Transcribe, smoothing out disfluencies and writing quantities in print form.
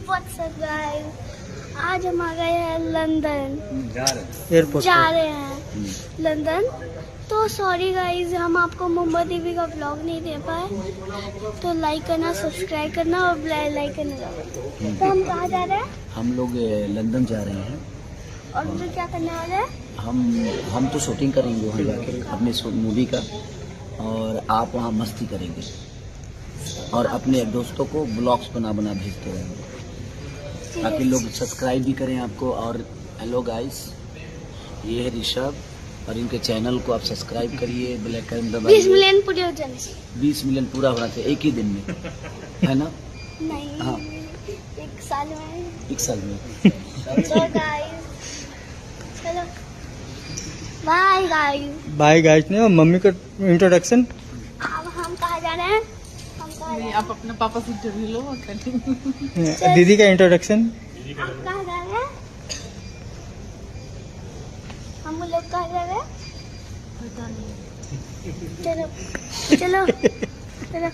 What's up guys, आज हम आ गए हैं लंदन, एयरपोर्ट जा रहे हैं लंदन। तो सॉरी गाइस, हम आपको मुंबई टीवी का ब्लॉग नहीं दे पाए, तो लाइक करना, सब्सक्राइब करना और बेल आइकन दबाना। तो हम कहाँ जा रहे हैं हम लोग लंदन जा रहे हैं और फिर क्या करने वाले हैं? हम तो शूटिंग करेंगे वहाँ जाकर अपने मूवी का, और आप वहाँ मस्ती करेंगे और अपने दोस्तों को ब्लॉग्स बना भेजते रहेंगे ताकि लोग सब्सक्राइब भी करें आपको। और हेलो गाइस, ये है ऋषभ और इनके चैनल को आप सब्सक्राइब करिए, बेल आइकन दबाइए। 20 मिलियन पूरे हो जाने चाहिए। 20 मिलियन पूरा होना चाहिए एक ही दिन में, है ना? नहीं, हाँ, एक साल में। 1 साल में। तो गाइस चलो, बाय गाइस। बाय गाइस ने और मम्मी का इंट्रोडक्शन। अब हम कहाँ जा रहे हैं? हम कहाँ जा रहे हैं? आप अपने पापा से इंटरव्यू लो और करें। दीदी का इंट्रोडक्शन। आप कहाँ जा रहे हैं? हम लोग कहाँ जा रहे हैं? चलो चलो चलो।